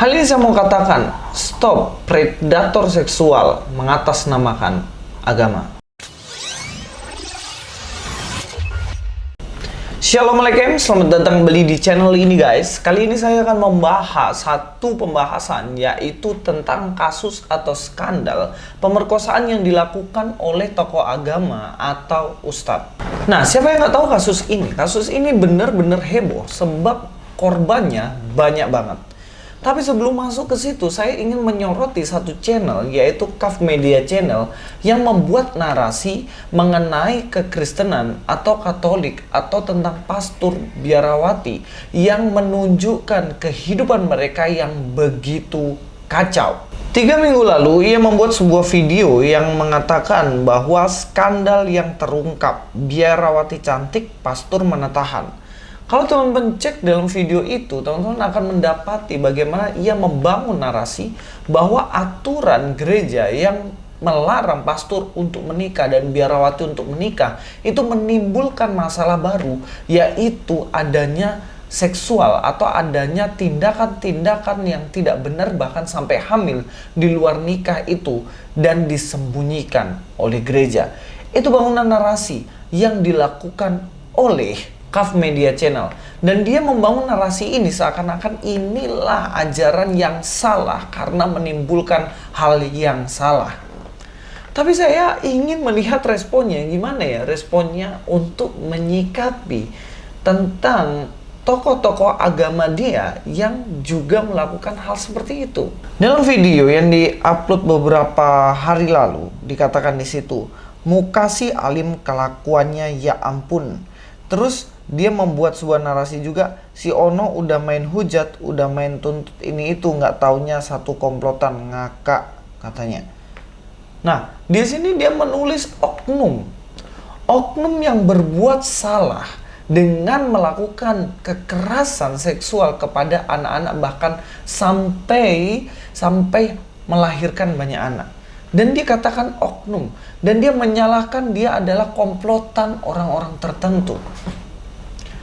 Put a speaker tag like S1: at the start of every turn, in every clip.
S1: Hal ini saya mau katakan, stop predator seksual mengatasnamakan agama. Assalamualaikum, selamat datang kembali di channel ini guys. Kali ini saya akan membahas satu pembahasan, yaitu tentang kasus atau skandal pemerkosaan yang dilakukan oleh tokoh agama atau ustadz. Nah, siapa yang nggak tahu kasus ini? Kasus ini benar-benar heboh sebab korbannya banyak banget. Tapi sebelum masuk ke situ, saya ingin menyoroti satu channel, yaitu Kaf Media Channel, yang membuat narasi mengenai kekristenan atau Katolik atau tentang pastor biarawati yang menunjukkan kehidupan mereka yang begitu kacau. 3 minggu lalu, ia membuat sebuah video yang mengatakan bahwa skandal yang terungkap, biarawati cantik, pastor mana tahan. Kalau teman-teman cek dalam video itu, teman-teman akan mendapati bagaimana ia membangun narasi bahwa aturan gereja yang melarang pastor untuk menikah dan biarawati untuk menikah itu menimbulkan masalah baru, yaitu adanya seksual atau adanya tindakan-tindakan yang tidak benar bahkan sampai hamil di luar nikah itu dan disembunyikan oleh gereja. Itu bangunan narasi yang dilakukan oleh Kaf Media Channel, dan dia membangun narasi ini seakan-akan inilah ajaran yang salah karena menimbulkan hal yang salah. Tapi saya ingin melihat responnya, gimana ya responnya untuk menyikapi tentang tokoh-tokoh agama dia yang juga melakukan hal seperti itu. Dalam video yang diupload beberapa hari lalu dikatakan di situ, muka si alim kelakuannya ya ampun. Terus dia membuat sebuah narasi juga, si Ono udah main hujat, udah main tuntut ini itu, nggak taunya satu komplotan ngakak katanya. Nah, di sini dia menulis oknum yang berbuat salah dengan melakukan kekerasan seksual kepada anak-anak, bahkan sampai melahirkan banyak anak. Dan dia katakan oknum, dan dia menyalahkan dia adalah komplotan orang-orang tertentu.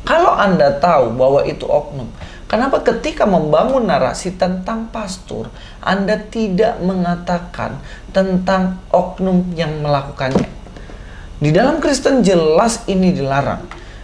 S1: Kalau Anda tahu bahwa itu oknum, kenapa ketika membangun narasi tentang pastor, Anda tidak mengatakan tentang oknum yang melakukannya? Di dalam Kristen jelas ini dilarang.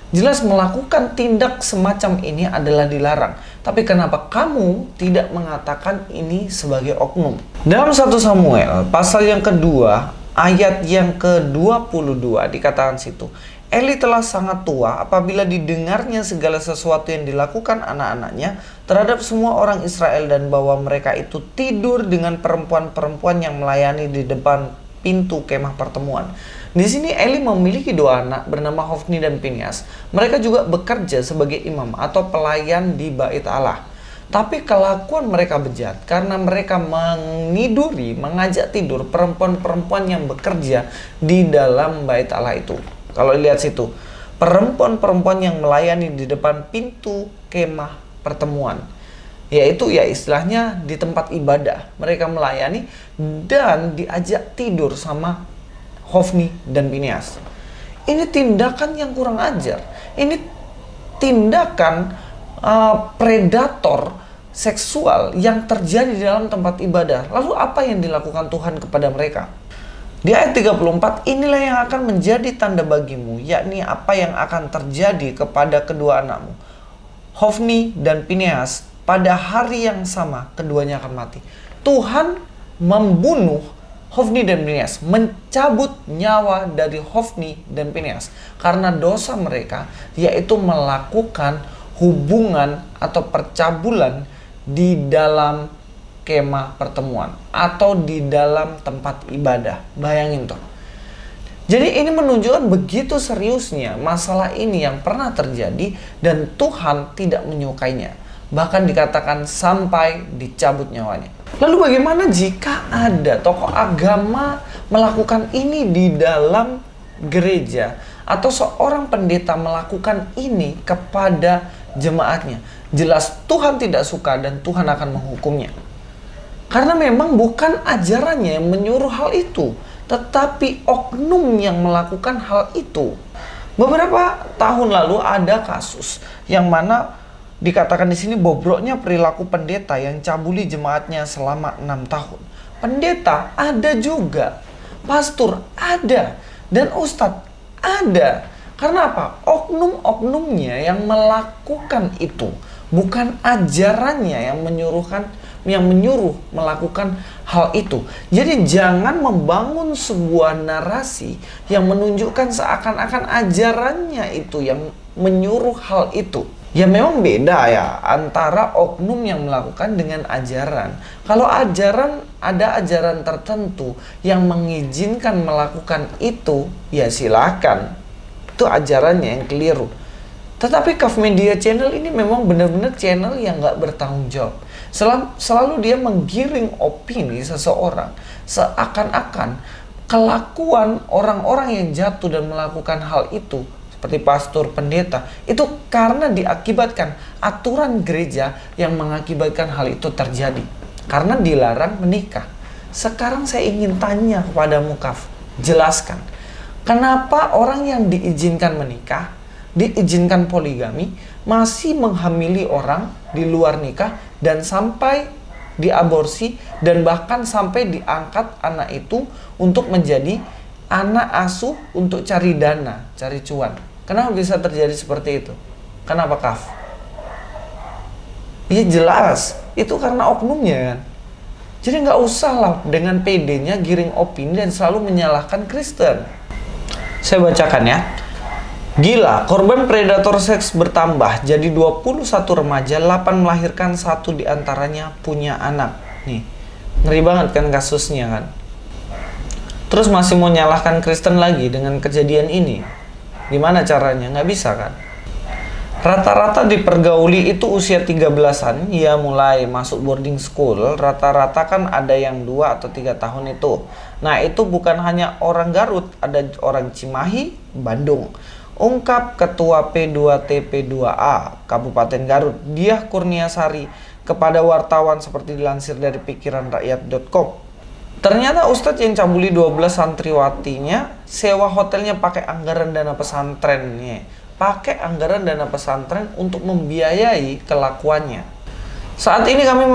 S1: Jelas melakukan tindak semacam ini adalah dilarang. Tapi kenapa kamu tidak mengatakan ini sebagai oknum? Dalam 1 Samuel, pasal yang kedua, ayat yang ke-22 dikatakan situ, Eli telah sangat tua apabila didengarnya segala sesuatu yang dilakukan anak-anaknya terhadap semua orang Israel, dan bahwa mereka itu tidur dengan perempuan-perempuan yang melayani di depan pintu kemah pertemuan. Di sini Eli memiliki 2 anak bernama Hofni dan Pinehas. Mereka juga bekerja sebagai imam atau pelayan di Bait Allah. Tapi kelakuan mereka bejat karena mereka mengajak tidur perempuan-perempuan yang bekerja di dalam Bait Allah itu. Kalau lihat situ, perempuan-perempuan yang melayani di depan pintu kemah pertemuan, yaitu ya istilahnya di tempat ibadah, mereka melayani dan diajak tidur sama Hofni dan Pinehas. Ini tindakan yang kurang ajar. Ini tindakan predator seksual yang terjadi di dalam tempat ibadah. Lalu apa yang dilakukan Tuhan kepada mereka? Di ayat 34, inilah yang akan menjadi tanda bagimu, yakni apa yang akan terjadi kepada kedua anakmu, Hofni dan Pinehas, pada hari yang sama keduanya akan mati. Tuhan membunuh Hofni dan Pinehas, mencabut nyawa dari Hofni dan Pinehas karena dosa mereka, yaitu melakukan hubungan atau percabulan di dalam kemah pertemuan atau di dalam tempat ibadah. Bayangin tuh. Jadi ini menunjukkan begitu seriusnya masalah ini yang pernah terjadi dan Tuhan tidak menyukainya. Bahkan dikatakan sampai dicabut nyawanya. Lalu bagaimana jika ada tokoh agama melakukan ini di dalam gereja, atau seorang pendeta melakukan ini kepada jemaatnya? Jelas Tuhan tidak suka dan Tuhan akan menghukumnya. Karena memang bukan ajarannya yang menyuruh hal itu, tetapi oknum yang melakukan hal itu. Beberapa tahun lalu ada kasus yang mana Dikatakan di sini bobroknya perilaku pendeta yang cabuli jemaatnya selama 6 tahun. Pendeta ada juga, pastor ada, dan ustadz ada. Karena apa? Oknum-oknumnya yang melakukan itu, bukan ajarannya yang menyuruh melakukan hal itu. Jadi jangan membangun sebuah narasi yang menunjukkan seakan-akan ajarannya itu yang menyuruh hal itu. Ya memang beda ya antara oknum yang melakukan dengan ajaran. Kalau ajaran, ada ajaran tertentu yang mengizinkan melakukan itu, ya silakan. Itu ajarannya yang keliru. Tetapi Kaf Media Channel ini memang benar-benar channel yang nggak bertanggung jawab. Selalu dia menggiring opini seseorang seakan-akan kelakuan orang-orang yang jatuh dan melakukan hal itu seperti pastor, pendeta, itu karena diakibatkan aturan gereja yang mengakibatkan hal itu terjadi. Karena dilarang menikah. Sekarang saya ingin tanya kepadamu, Kaf, jelaskan. Kenapa orang yang diizinkan menikah, diizinkan poligami, masih menghamili orang di luar nikah dan sampai diaborsi dan bahkan sampai diangkat anak itu untuk menjadi anak asuh untuk cari dana, cari cuan. Kenapa bisa terjadi seperti itu? Kenapa, Kaf? Iya jelas, itu karena oknumnya kan. Jadi nggak usah lah dengan PD-nya giring opini dan selalu menyalahkan Kristen. Saya bacakan ya. Gila, korban predator seks bertambah jadi 21 remaja, 8 melahirkan, 1 diantaranya punya anak. Nih, ngeri banget kan kasusnya kan. Terus masih mau nyalahkan Kristen lagi dengan kejadian ini. Gimana caranya? Nggak bisa kan? Rata-rata dipergauli itu usia 13-an, ya mulai masuk boarding school. Rata-rata kan ada yang 2 atau 3 tahun itu. Nah itu bukan hanya orang Garut, ada orang Cimahi, Bandung. Ungkap Ketua P2TP2A Kabupaten Garut, Diah Kurniasari, kepada wartawan seperti dilansir dari pikiranrakyat.com. Ternyata Ustadz yang cabuli 12 santriwatinya sewa hotelnya pakai anggaran dana pesantrennya. Pakai anggaran dana pesantren untuk membiayai kelakuannya. Saat ini kami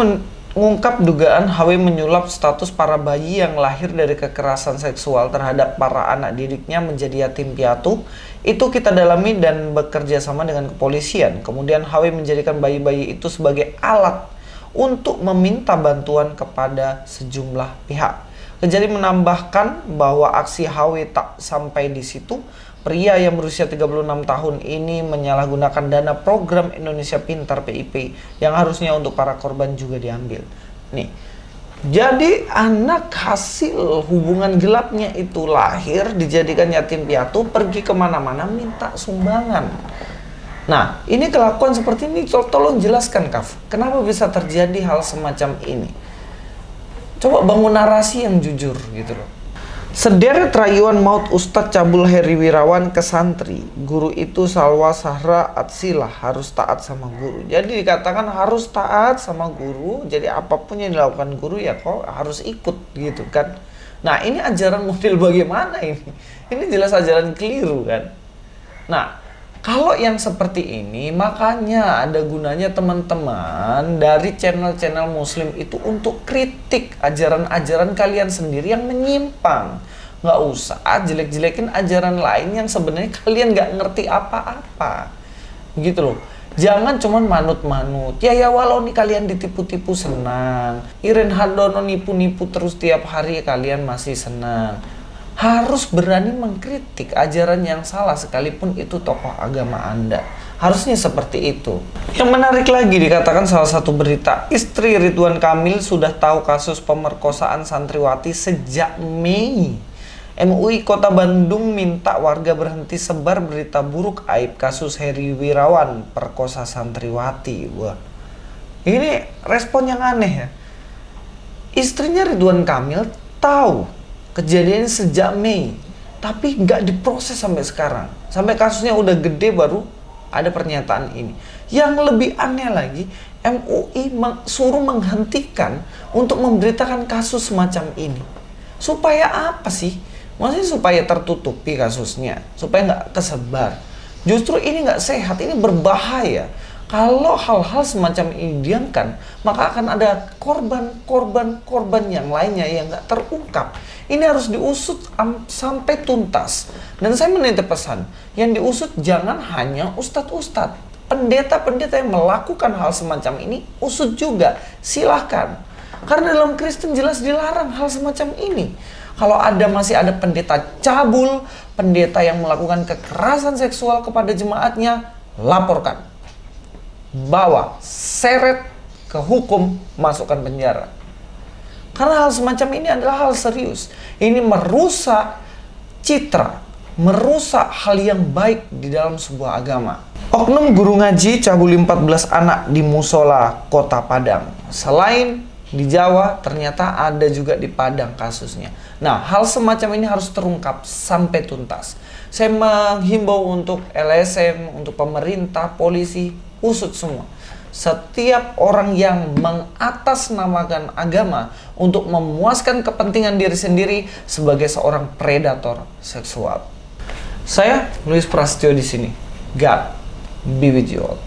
S1: mengungkap dugaan HW menyulap status para bayi yang lahir dari kekerasan seksual terhadap para anak didiknya menjadi yatim piatu. Itu kita dalami dan bekerja sama dengan kepolisian. Kemudian HW menjadikan bayi-bayi itu sebagai alat untuk meminta bantuan kepada sejumlah pihak. Kejari menambahkan bahwa aksi HW tak sampai di situ. Pria yang berusia 36 tahun ini menyalahgunakan dana program Indonesia Pintar PIP yang harusnya untuk para korban juga diambil. Nih, jadi anak hasil hubungan gelapnya itu lahir, dijadikan yatim piatu, pergi kemana-mana minta sumbangan. Nah, ini kelakuan seperti ini, tolong jelaskan, Kaf. Kenapa bisa terjadi hal semacam ini? Coba bangun narasi yang jujur, gitu loh. Sederet rayuan maut Ustadz cabul Heri Wirawan ke santri. Guru itu Salwa Sahra Atsilah, harus taat sama guru. Jadi dikatakan harus taat sama guru, jadi apapun yang dilakukan guru ya kok harus ikut, gitu kan. Nah, ini ajaran model bagaimana ini? Ini jelas ajaran keliru, kan. Nah, kalau yang seperti ini, makanya ada gunanya teman-teman dari channel-channel muslim itu untuk kritik ajaran-ajaran kalian sendiri yang menyimpang. Nggak usah jelek-jelekin ajaran lain yang sebenarnya kalian nggak ngerti apa-apa. Gitu loh. Jangan cuman manut-manut. Ya walau nih kalian ditipu-tipu senang. Iren Hardono nipu-nipu terus tiap hari kalian masih senang. Harus berani mengkritik ajaran yang salah sekalipun itu tokoh agama Anda. Harusnya seperti itu. Yang menarik lagi dikatakan salah satu berita, istri Ridwan Kamil sudah tahu kasus pemerkosaan santriwati sejak Mei. MUI Kota Bandung minta warga berhenti sebar berita buruk aib kasus Heri Wirawan perkosa santriwati. Wah, ini respon yang aneh ya. Istrinya Ridwan Kamil tahu kejadian sejak Mei, tapi nggak diproses sampai sekarang. Sampai kasusnya udah gede baru ada pernyataan ini. Yang lebih aneh lagi, MUI suruh menghentikan untuk memberitakan kasus semacam ini. Supaya apa sih? Maksudnya supaya tertutupi kasusnya, supaya nggak kesebar. Justru ini nggak sehat, ini berbahaya. Kalau hal-hal semacam ini didiamkan, maka akan ada korban yang lainnya yang nggak terungkap. Ini harus diusut sampai tuntas. Dan saya menitip pesan, yang diusut jangan hanya ustadz-ustadz. Pendeta-pendeta yang melakukan hal semacam ini, usut juga. Silahkan. Karena dalam Kristen jelas dilarang hal semacam ini. Kalau masih ada pendeta cabul, pendeta yang melakukan kekerasan seksual kepada jemaatnya, laporkan. Bawa, seret ke hukum, masukkan penjara. Karena hal semacam ini adalah hal serius. Ini merusak citra, merusak hal yang baik di dalam sebuah agama. Oknum guru ngaji cabuli 14 anak di musola Kota Padang. Selain di Jawa, ternyata ada juga di Padang kasusnya. Nah, hal semacam ini harus terungkap sampai tuntas. Saya menghimbau untuk LSM, untuk pemerintah, polisi, usut semua. Setiap orang yang mengatasnamakan agama untuk memuaskan kepentingan diri sendiri sebagai seorang predator seksual. Saya Luis Prasetyo di sini. God be with you all.